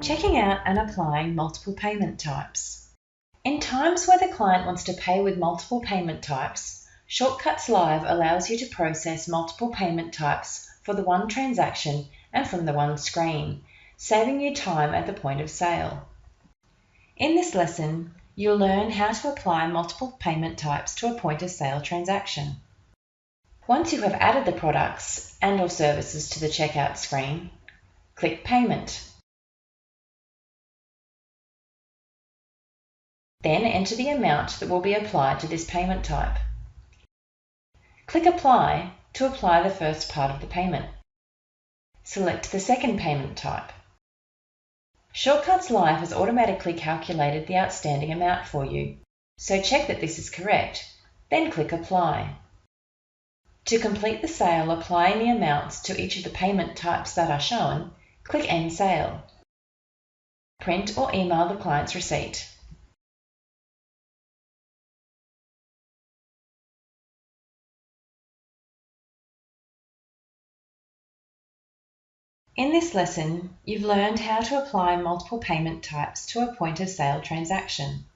Checking out and applying multiple payment types. In times where the client wants to pay with multiple payment types, Shortcuts Live allows you to process multiple payment types for the one transaction and from the one screen, saving you time at the point of sale. In this lesson, you'll learn how to apply multiple payment types to a point of sale transaction. Once you have added the products and/or services to the checkout screen, click Payment. Then enter the amount that will be applied to this payment type. Click Apply to apply the first part of the payment. Select the second payment type. Shortcuts Live has automatically calculated the outstanding amount for you, so check that this is correct, then click Apply. To complete the sale applying the amounts to each of the payment types that are shown, click End Sale. Print or email the client's receipt. In this lesson, you've learned how to apply multiple payment types to a point of sale transaction.